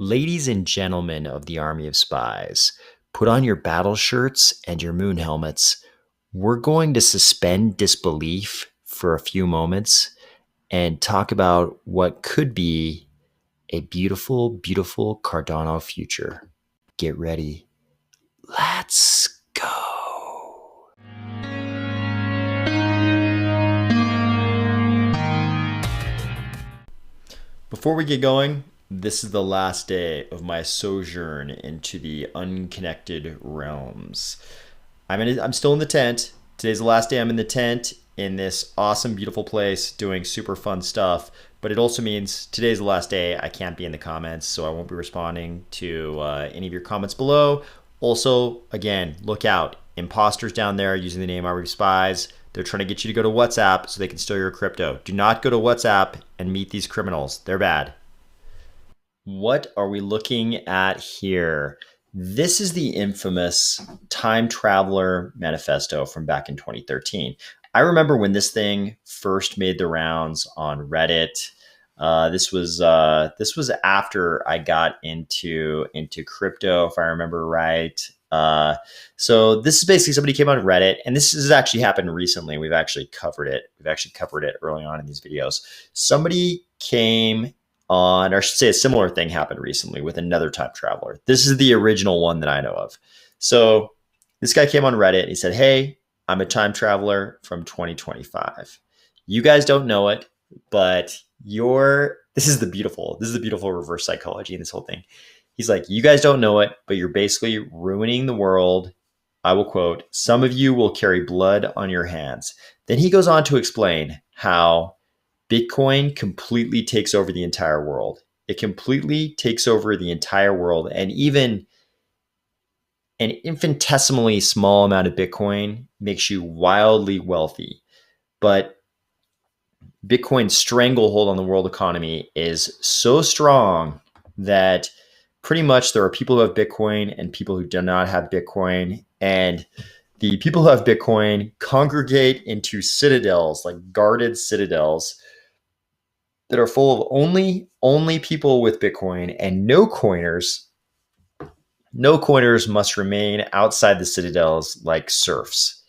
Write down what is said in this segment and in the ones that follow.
Ladies and gentlemen of the Army of Spies, put on your battle shirts and your moon helmets. We're going to suspend disbelief for a few moments and talk about what could be a beautiful, beautiful Cardano future. Get ready. Let's go. Before we get going, this is the last day of my sojourn into the unconnected realms. I'm still in the tent. Today's the last day I'm in the tent in this awesome, beautiful place doing super fun stuff. But it also means today's the last day I can't be in the comments, so I won't be responding to any of your comments below. Also, again, look out. Imposters down there using the name Army of Spies. They're trying to get you to go to WhatsApp so they can steal your crypto. Do not go to WhatsApp and meet these criminals. They're bad. What are we looking at here? This is the infamous Time Traveler Manifesto from back in 2013. I remember when this thing first made the rounds on Reddit. This was after I got into crypto, if I remember right. So this is basically somebody came on Reddit, and this has actually happened recently. We've actually covered it. We've actually covered it early on in these videos. Somebody came on, or I should say a similar thing happened recently with another time traveler. This is the original one that I know of. So this guy came on Reddit and he said, "Hey, I'm a time traveler from 2025. You guys don't know it, but this is the beautiful reverse psychology in this whole thing." He's like, "You guys don't know it, but you're basically ruining the world. I will quote, some of you will carry blood on your hands." Then he goes on to explain how Bitcoin completely takes over the entire world. It completely takes over the entire world, and even an infinitesimally small amount of Bitcoin makes you wildly wealthy. But Bitcoin's stranglehold on the world economy is so strong that pretty much there are people who have Bitcoin and people who do not have Bitcoin. And the people who have Bitcoin congregate into citadels, like guarded citadels, that are full of only people with Bitcoin, and no coiners. No coiners must remain outside the citadels like serfs.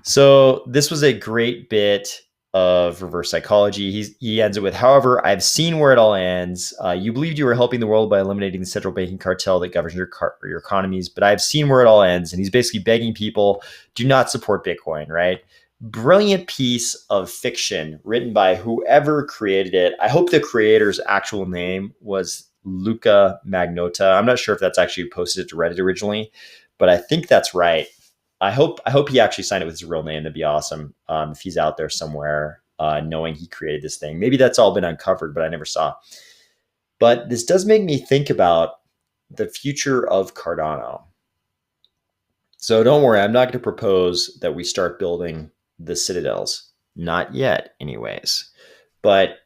So this was a great bit of reverse psychology. He ends it with, "However, I've seen where it all ends. You believed you were helping the world by eliminating the central banking cartel that governs your economies, but I've seen where it all ends." And he's basically begging people, do not support Bitcoin, right? Brilliant piece of fiction written by whoever created it. I hope the creator's actual name was Luca Magnotta. I'm not sure if that's actually posted to Reddit originally, but I think that's right. I hope he actually signed it with his real name. That'd be awesome. If he's out there somewhere, knowing he created this thing. Maybe that's all been uncovered, but I never saw. But this does make me think about the future of Cardano. So don't worry, I'm not going to propose that we start building the citadels. Not yet, anyways. But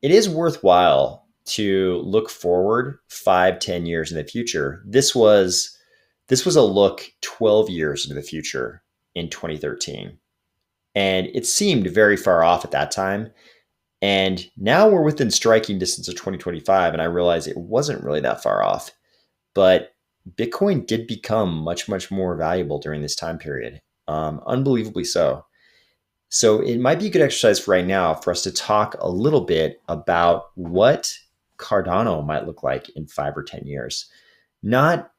it is worthwhile to look forward 5-10 years in the future. This was a look 12 years into the future in 2013. And it seemed very far off at that time. And now we're within striking distance of 2025. And I realize it wasn't really that far off. But Bitcoin did become much, much more valuable during this time period. Unbelievably so. So it might be a good exercise for right now for us to talk a little bit about what Cardano might look like in 5 or 10 years. Not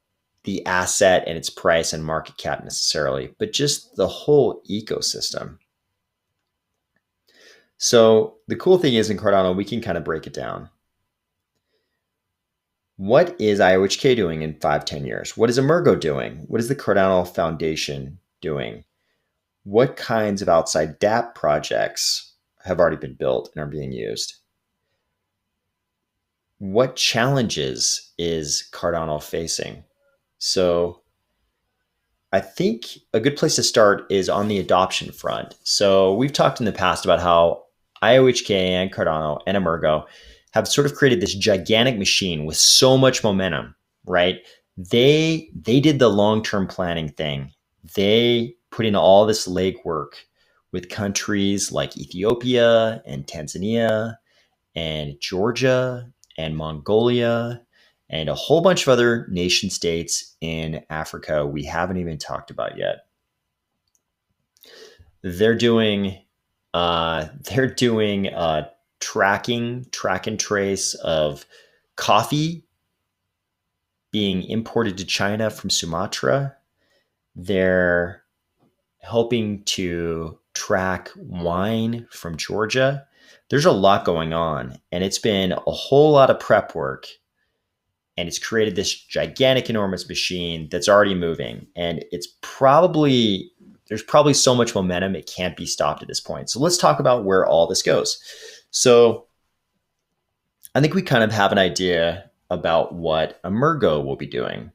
the asset and its price and market cap necessarily, but just the whole ecosystem. So the cool thing is in Cardano, we can kind of break it down. What is IOHK doing in 5-10 years? What is Emurgo doing? What is the Cardano Foundation doing? What kinds of outside dApp projects have already been built and are being used? What challenges is Cardano facing? So I think a good place to start is on the adoption front. So we've talked in the past about how IOHK and Cardano and Emurgo have sort of created this gigantic machine with so much momentum, right? They did the long-term planning thing. They put in all this legwork with countries like Ethiopia and Tanzania and Georgia and Mongolia and a whole bunch of other nation states in Africa we haven't even talked about yet. They're doing track and trace of coffee being imported to China from Sumatra. They're helping to track wine from Georgia. There's a lot going on, and it's been a whole lot of prep work, and it's created this gigantic, enormous machine that's already moving, and there's probably so much momentum it can't be stopped at this point. So let's talk about where all this goes. So I think we kind of have an idea about what Emurgo will be doing.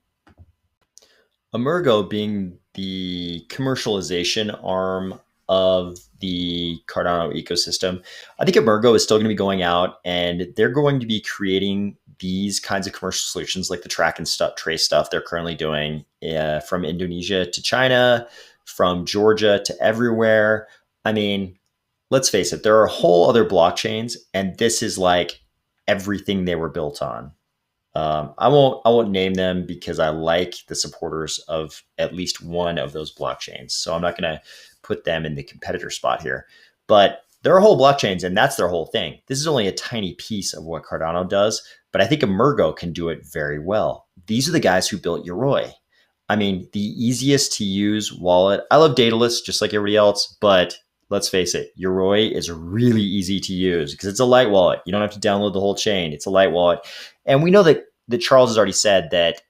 Emurgo being the commercialization arm of the Cardano ecosystem. I think Emurgo is still going to be going out, and they're going to be creating these kinds of commercial solutions like the track and trace stuff they're currently doing from Indonesia to China, from Georgia to everywhere. I mean, let's face it, there are whole other blockchains, and this is like everything they were built on. I won't name them because I like the supporters of at least one of those blockchains. So I'm not going to put them in the competitor spot here. But there are whole blockchains, and that's their whole thing. This is only a tiny piece of what Cardano does, but I think Emurgo can do it very well. These are the guys who built Yoroi. I mean, the easiest to use wallet. I love Daedalus just like everybody else, but let's face it, Yoroi is really easy to use because it's a light wallet. You don't have to download the whole chain. It's a light wallet. And we know that Charles has already said that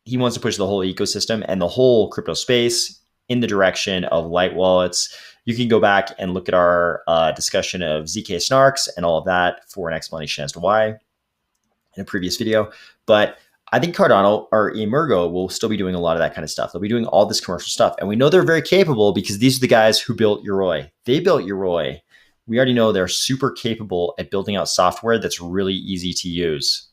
he wants to push the whole ecosystem and the whole crypto space in the direction of light wallets. You can go back and look at our discussion of ZK snarks and all of that for an explanation as to why in a previous video. But I think Cardano or Emurgo will still be doing a lot of that kind of stuff. They'll be doing all this commercial stuff. And we know they're very capable because these are the guys who built Yoroi. They built Yoroi. We already know they're super capable at building out software that's really easy to use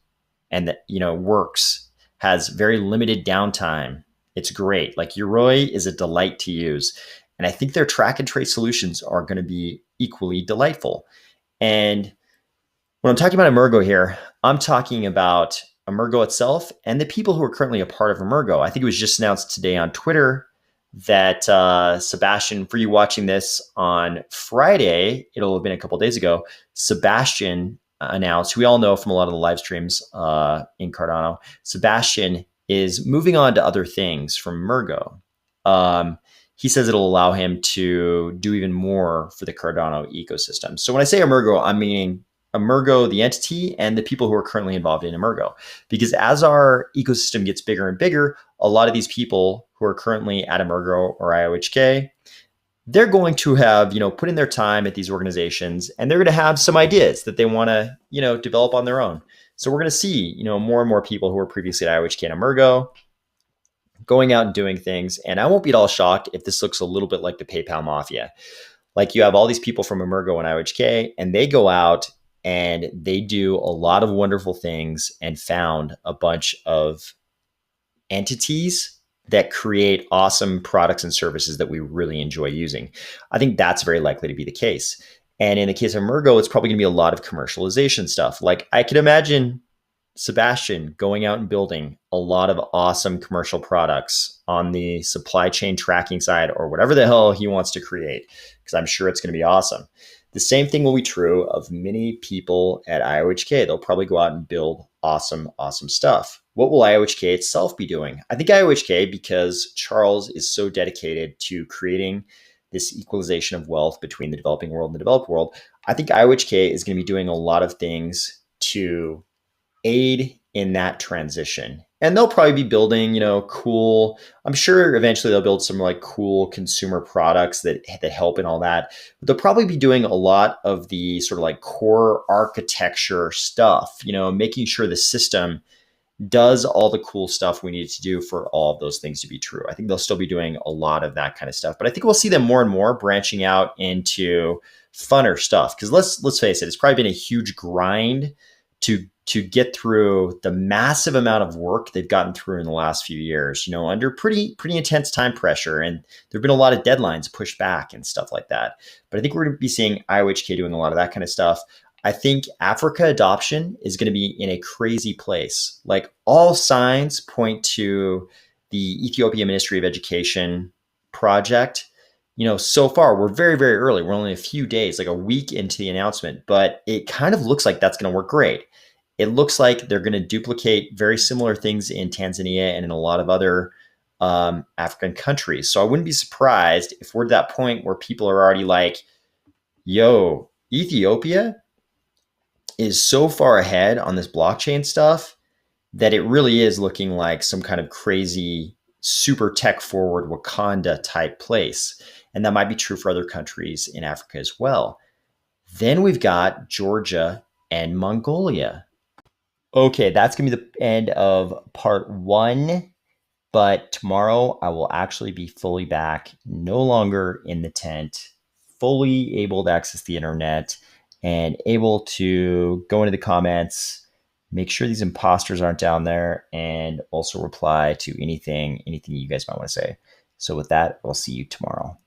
and that, works, has very limited downtime. It's great. Like Yoroi is a delight to use. And I think their track and trace solutions are going to be equally delightful. And when I'm talking about Emurgo here, I'm talking about Emurgo itself and the people who are currently a part of Emurgo. I think it was just announced today on Twitter that Sebastian, for you watching this on Friday, it'll have been a couple of days ago, Sebastian announced, who we all know from a lot of the live streams in Cardano, Sebastian is moving on to other things from Emurgo. He says it'll allow him to do even more for the Cardano ecosystem. So when I say Emurgo, I'm meaning Emurgo, the entity, and the people who are currently involved in Emurgo. Because as our ecosystem gets bigger and bigger, a lot of these people who are currently at Emurgo or IOHK, they're going to have, put in their time at these organizations, and they're going to have some ideas that they want to, develop on their own. So we're going to see, more and more people who were previously at IOHK and Emurgo going out and doing things. And I won't be at all shocked if this looks a little bit like the PayPal mafia. Like you have all these people from Emurgo and IOHK, and they go out and they do a lot of wonderful things and found a bunch of entities that create awesome products and services that we really enjoy using. I think that's very likely to be the case. And in the case of Emurgo, it's probably going to be a lot of commercialization stuff. Like I could imagine Sebastian going out and building a lot of awesome commercial products on the supply chain tracking side or whatever the hell he wants to create, because I'm sure it's going to be awesome. The same thing will be true of many people at IOHK. They'll probably go out and build awesome, awesome stuff. What will IOHK itself be doing? I think IOHK, because Charles is so dedicated to creating this equalization of wealth between the developing world and the developed world, I think IOHK is going to be doing a lot of things to aid in that transition. And they'll probably be building, cool, I'm sure eventually they'll build some like cool consumer products that help and all that. But they'll probably be doing a lot of the sort of like core architecture stuff, making sure the system does all the cool stuff we need to do for all of those things to be true. I think they'll still be doing a lot of that kind of stuff, but I think we'll see them more and more branching out into funner stuff. Because let's face it, it's probably been a huge grind to get through the massive amount of work they've gotten through in the last few years, under pretty intense time pressure. And there've been a lot of deadlines pushed back and stuff like that. But I think we're going to be seeing IOHK doing a lot of that kind of stuff. I think Africa adoption is going to be in a crazy place. Like all signs point to the Ethiopia Ministry of Education project. So far we're very, very early. We're only a few days, like a week into the announcement, but it kind of looks like that's going to work great. It looks like they're going to duplicate very similar things in Tanzania and in a lot of other African countries. So I wouldn't be surprised if we're at that point where people are already like, yo, Ethiopia is so far ahead on this blockchain stuff that it really is looking like some kind of crazy, super tech forward Wakanda type place. And that might be true for other countries in Africa as well. Then we've got Georgia and Mongolia. Okay, that's going to be the end of part one. But tomorrow I will actually be fully back, no longer in the tent, fully able to access the internet and able to go into the comments, make sure these imposters aren't down there, and also reply to anything you guys might want to say. So with that, I'll see you tomorrow.